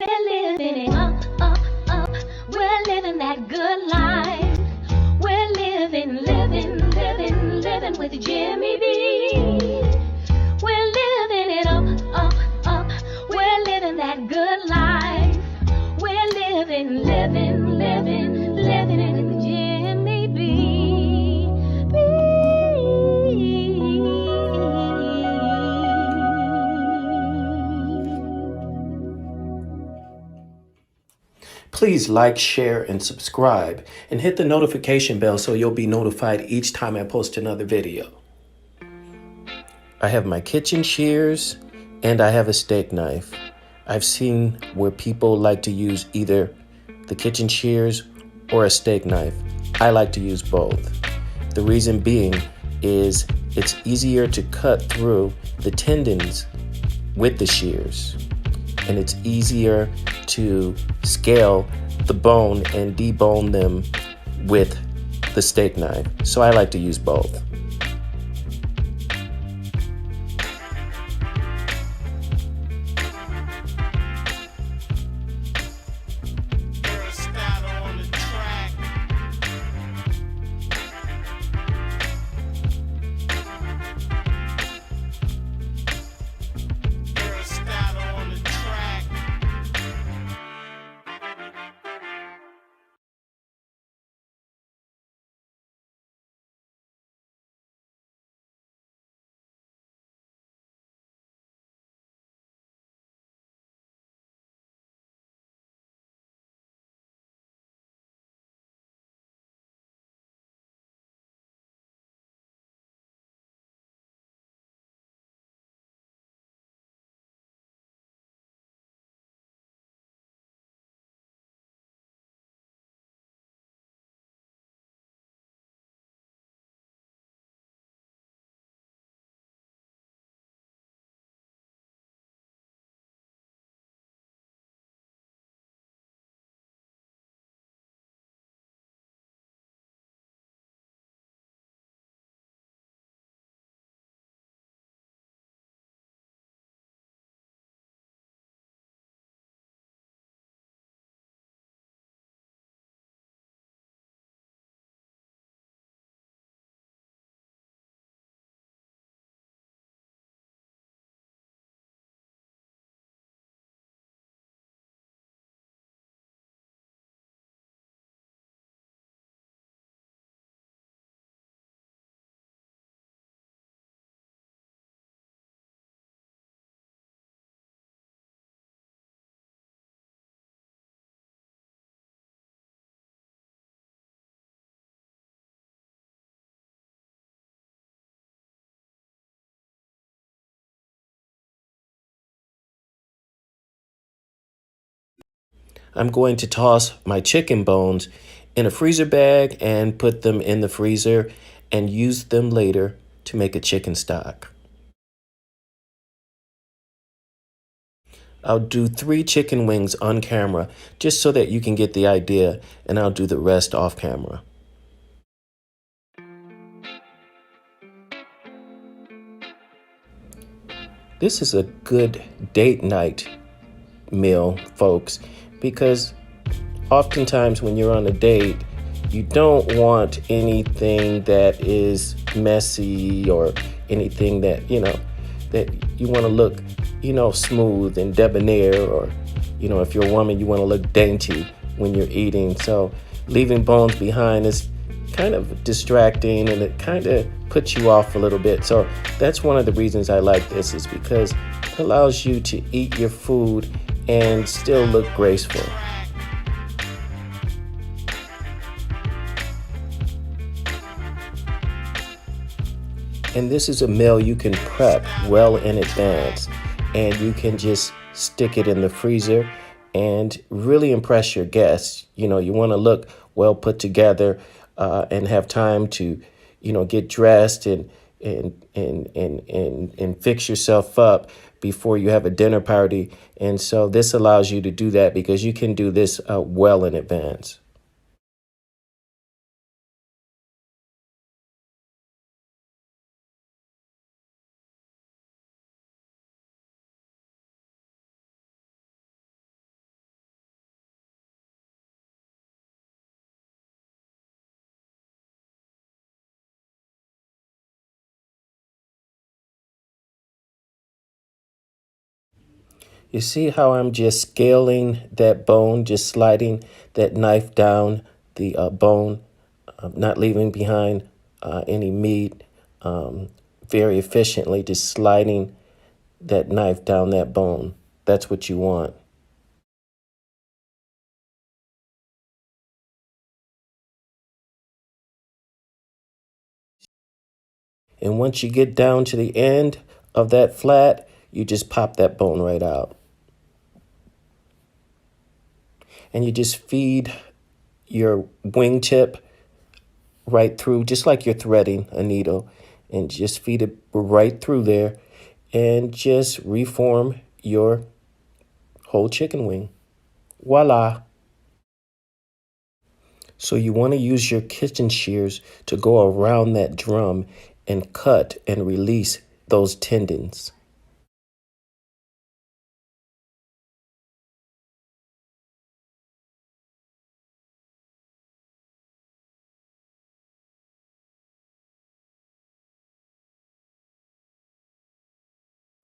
We're living it up, up, up. We're living that good life. We're living with Jimmy B. We're living it up, up, up. We're living that good life. We're living it with Jimmy B. Please like, share, and subscribe, and hit the notification bell so you'll be notified each time I post another video. I have my kitchen shears, and I have a steak knife. I've seen where people like to use either the kitchen shears or a steak knife. I like to use both. The reason being is it's easier to cut through the tendons with the shears, and it's easier to scale the bone and debone them with the steak knife. So I like to use both. I'm going to toss my chicken bones in a freezer bag and put them in the freezer and use them later to make a chicken stock. I'll do 3 chicken wings on camera just so that you can get the idea, and I'll do the rest off camera. This is a good date night meal, folks, because oftentimes when you're on a date, you don't want anything that is messy or anything that, that you want to look, smooth and debonair, or, if you're a woman, you want to look dainty when you're eating. So leaving bones behind is kind of distracting, and it kind of puts you off a little bit. So that's one of the reasons I like this, is because it allows you to eat your food and still look graceful. And this is a meal you can prep well in advance, and you can just stick it in the freezer and really impress your guests. You want to look well put together and have time to, get dressed and fix yourself up before you have a dinner party. And so this allows you to do that because you can do this well in advance. You see how I'm just scaling that bone, just sliding that knife down the bone, not leaving behind any meat, very efficiently, just sliding that knife down that bone. That's what you want. And once you get down to the end of that flat, you just pop that bone right out. And you just feed your wingtip right through, just like you're threading a needle, and just feed it right through there and just reform your whole chicken wing. Voila. So you want to use your kitchen shears to go around that drum and cut and release those tendons.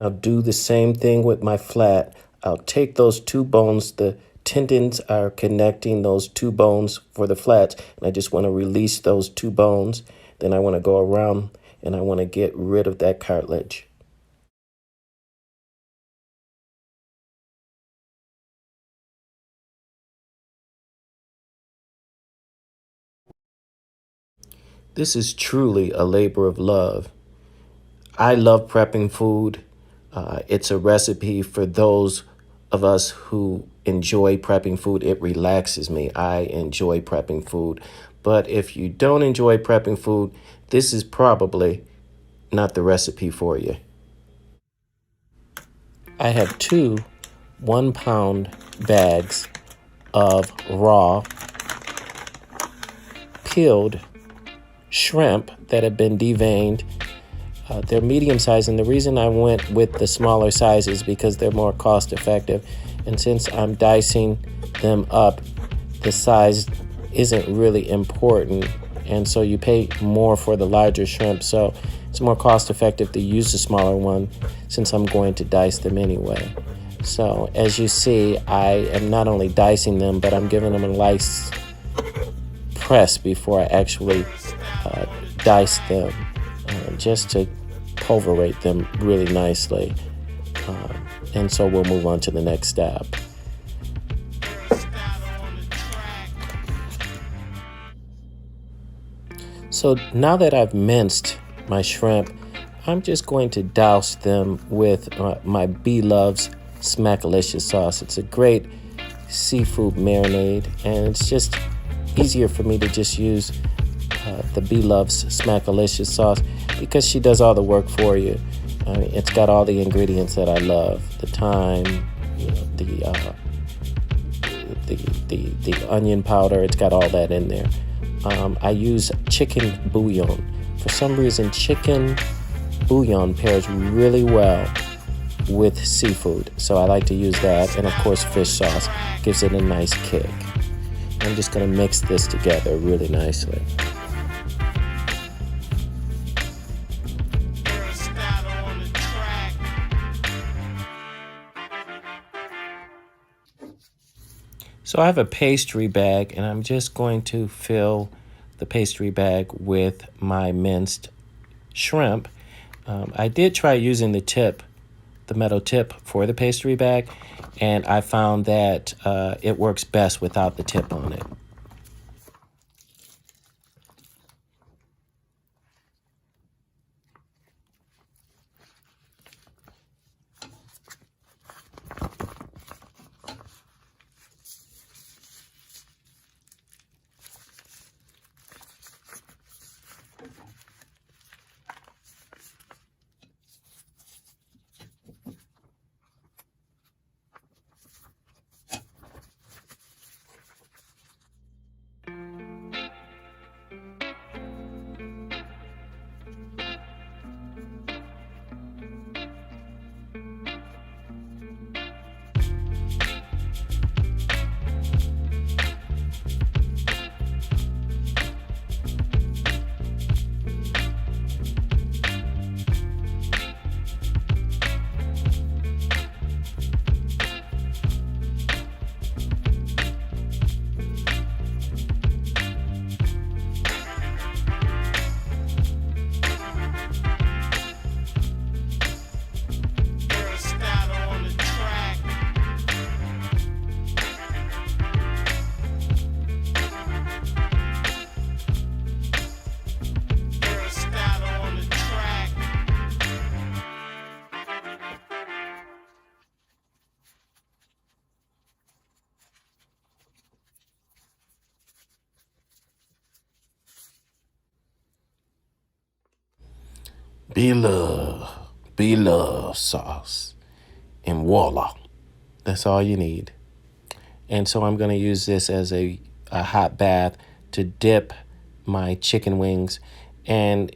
I'll do the same thing with my flat. I'll take those two bones, the tendons are connecting those two bones for the flats, and I just want to release those two bones. Then I want to go around and I want to get rid of that cartilage. This is truly a labor of love. I love prepping food. It's a recipe for those of us who enjoy prepping food. It relaxes me. I enjoy prepping food. But if you don't enjoy prepping food, this is probably not the recipe for you. I have two 1 pound bags of raw peeled shrimp that have been deveined. They're medium sized, and the reason I went with the smaller size is because they're more cost effective. And since I'm dicing them up, the size isn't really important, and so you pay more for the larger shrimp. So it's more cost effective to use the smaller one since I'm going to dice them anyway. So as you see, I am not only dicing them, but I'm giving them a nice press before I actually dice them, just to pulverate them really nicely. And so we'll move on to the next step. So now that I've minced my shrimp, I'm just going to douse them with my Bloves Smackalicious sauce. It's a great seafood marinade, and it's just easier for me to just use the Bloves Smackalicious sauce because she does all the work for you. It's got all the ingredients that I love: the thyme, the onion powder. It's got all that in there. I use chicken bouillon. For some reason, chicken bouillon pairs really well with seafood, so I like to use that. And of course, fish sauce gives it a nice kick. I'm just going to mix this together really nicely. So I have a pastry bag, and I'm just going to fill the pastry bag with my minced shrimp. I did try using the metal tip for the pastry bag, and I found that it works best without the tip on it. Bloves sauce and voila. That's all you need. And so I'm going to use this as a hot bath to dip my chicken wings, and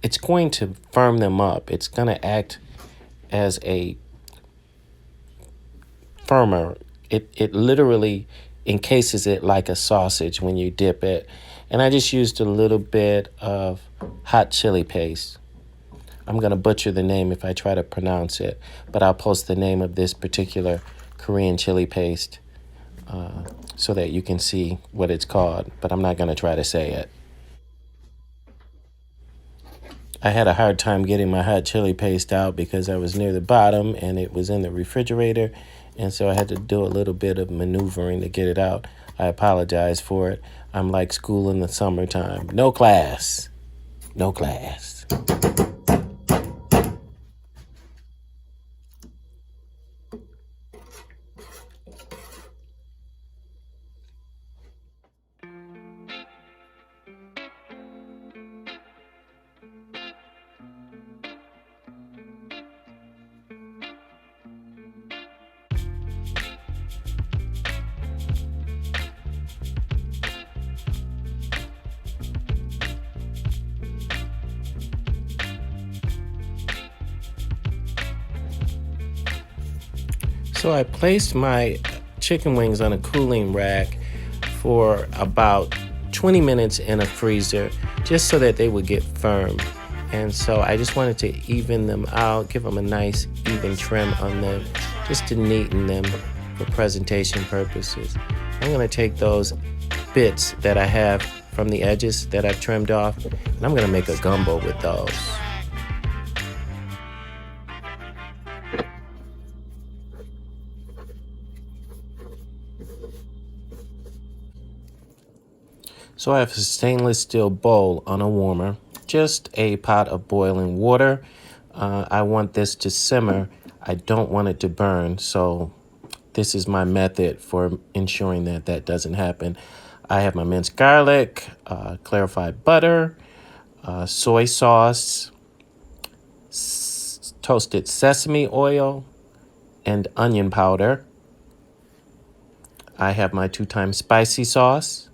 it's going to firm them up. It's going to act as a firmer. It literally encases it like a sausage when you dip it. And I just used a little bit of hot chili paste. I'm going to butcher the name if I try to pronounce it, but I'll post the name of this particular Korean chili paste so that you can see what it's called, but I'm not going to try to say it. I had a hard time getting my hot chili paste out because I was near the bottom and it was in the refrigerator, and so I had to do a little bit of maneuvering to get it out. I apologize for it. I'm like school in the summertime. No class. No class. So I placed my chicken wings on a cooling rack for about 20 minutes in a freezer just so that they would get firm. And so I just wanted to even them out, give them a nice even trim on them, just to neaten them for presentation purposes. I'm going to take those bits that I have from the edges that I've trimmed off, and I'm going to make a gumbo with those. So I have a stainless steel bowl on a warmer, just a pot of boiling water. I want this to simmer. I don't want it to burn, so this is my method for ensuring that that doesn't happen. I have my minced garlic, clarified butter, soy sauce, toasted sesame oil, and onion powder. I have my 2-time spicy sauce.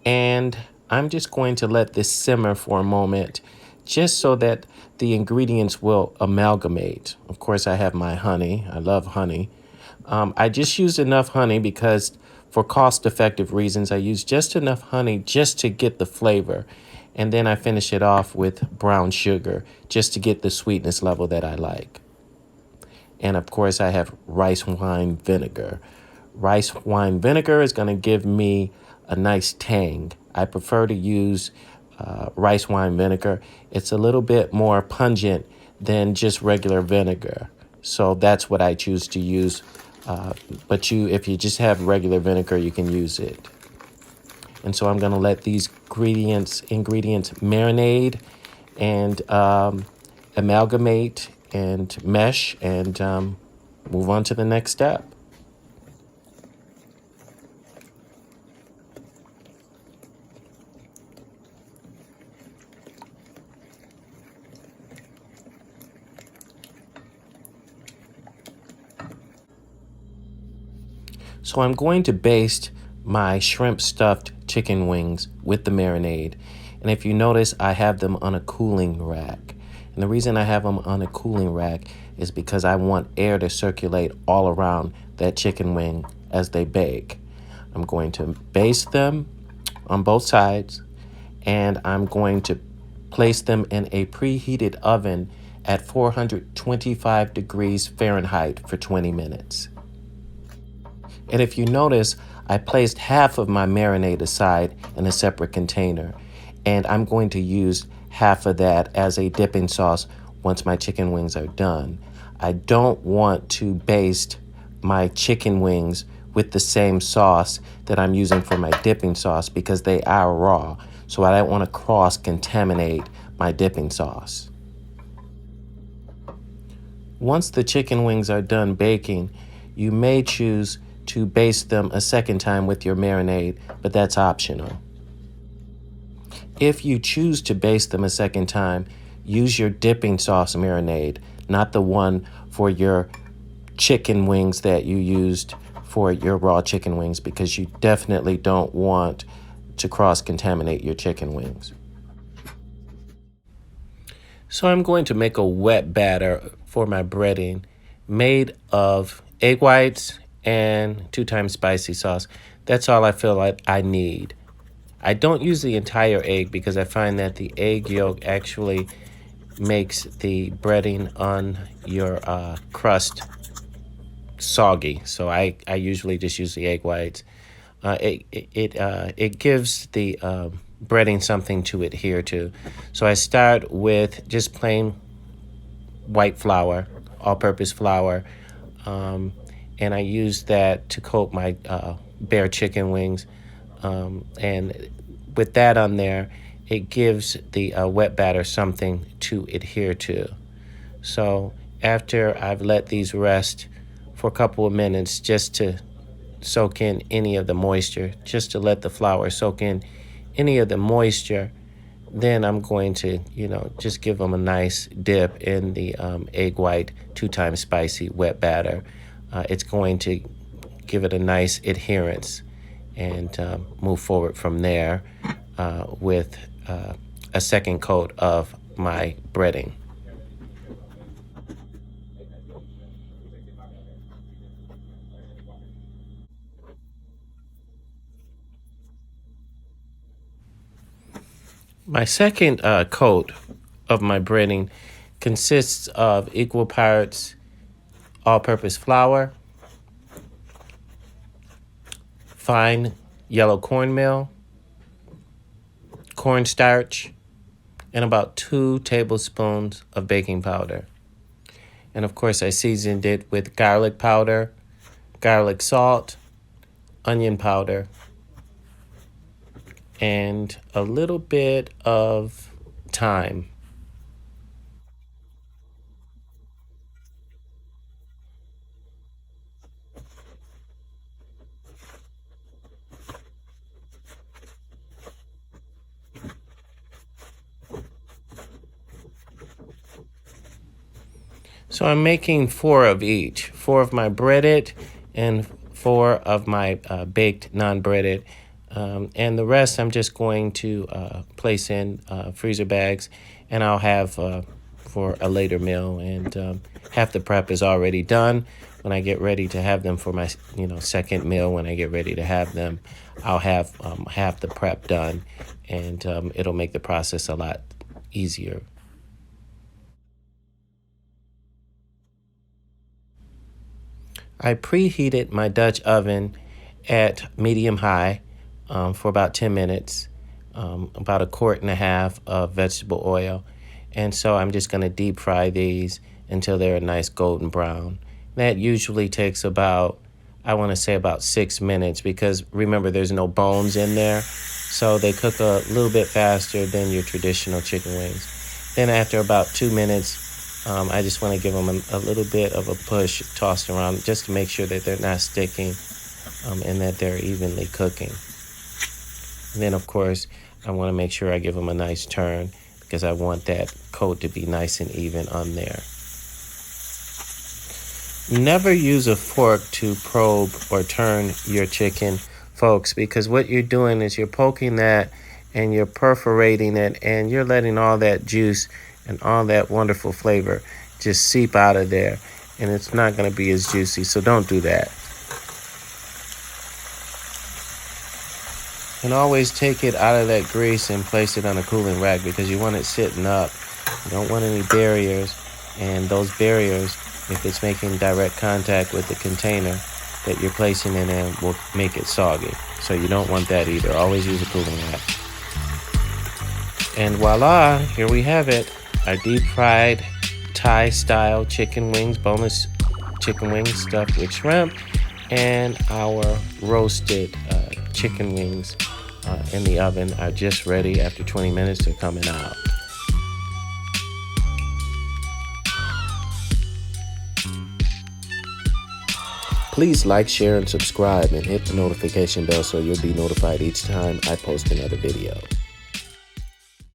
And I'm just going to let this simmer for a moment just so that the ingredients will amalgamate. Of course, I have my honey. I love honey. I just used enough honey because for cost-effective reasons, I use just enough honey just to get the flavor. And then I finish it off with brown sugar just to get the sweetness level that I like. And of course, I have rice wine vinegar. Rice wine vinegar is going to give me a nice tang. I prefer to use rice wine vinegar. It's a little bit more pungent than just regular vinegar. So that's what I choose to use. But if you just have regular vinegar, you can use it. And so I'm going to let these ingredients marinate and amalgamate and mesh and move on to the next step. So I'm going to baste my shrimp stuffed chicken wings with the marinade. And if you notice, I have them on a cooling rack. And the reason I have them on a cooling rack is because I want air to circulate all around that chicken wing as they bake. I'm going to baste them on both sides, and I'm going to place them in a preheated oven at 425 degrees Fahrenheit for 20 minutes. And if you notice, I placed half of my marinade aside in a separate container, and I'm going to use half of that as a dipping sauce once my chicken wings are done. I don't want to baste my chicken wings with the same sauce that I'm using for my dipping sauce because they are raw, so I don't want to cross-contaminate my dipping sauce. Once the chicken wings are done baking, you may choose to baste them a second time with your marinade, but that's optional. If you choose to baste them a second time, use your dipping sauce marinade, not the one for your chicken wings that you used for your raw chicken wings, because you definitely don't want to cross-contaminate your chicken wings. So I'm going to make a wet batter for my breading made of egg whites and 2 times spicy sauce. That's all I feel like I need. I don't use the entire egg because I find that the egg yolk actually makes the breading on your crust soggy. So I usually just use the egg whites. It gives the breading something to adhere to. So I start with just plain white flour, all-purpose flour, and I use that to coat my bare chicken wings. And with that on there, it gives the wet batter something to adhere to. So after I've let these rest for a couple of minutes just to soak in any of the moisture, just to let the flour soak in any of the moisture, then I'm going to, just give them a nice dip in the egg white 2 times spicy wet batter. It's going to give it a nice adherence, and move forward from there with a second coat of my breading. My second coat of my breading consists of equal parts all-purpose flour, fine yellow cornmeal, cornstarch, and about 2 tablespoons of baking powder. And of course, I seasoned it with garlic powder, garlic salt, onion powder, and a little bit of thyme. So I'm making 4 of each, 4 of my breaded and 4 of my baked non-breaded. And the rest I'm just going to place in freezer bags, and I'll have for a later meal. And half the prep is already done. When I get ready to have them for my second meal, when I get ready to have them, I'll have half the prep done, and it'll make the process a lot easier. I preheated my Dutch oven at medium-high for about 10 minutes, about 1.5 quarts of vegetable oil. And so I'm just going to deep fry these until they're a nice golden brown. That usually takes about, I want to say about 6 minutes, because remember, there's no bones in there. So they cook a little bit faster than your traditional chicken wings. Then after about 2 minutes, I just want to give them a little bit of a push, tossed around, just to make sure that they're not sticking and that they're evenly cooking. And then, of course, I want to make sure I give them a nice turn, because I want that coat to be nice and even on there. Never use a fork to probe or turn your chicken, folks, because what you're doing is you're poking that and you're perforating it, and you're letting all that juice and all that wonderful flavor just seep out of there, and it's not going to be as juicy, so don't do that. And always take it out of that grease and place it on a cooling rack, because you want it sitting up. You don't want any barriers, and those barriers, if it's making direct contact with the container that you're placing it in, will make it soggy. So you don't want that either. Always use a cooling rack. And voila, here we have it. Our deep fried Thai style chicken wings, boneless chicken wings stuffed with shrimp, and our roasted chicken wings in the oven are just ready. After 20 minutes, they're coming out. Please like, share, and subscribe, and hit the notification bell so you'll be notified each time I post another video.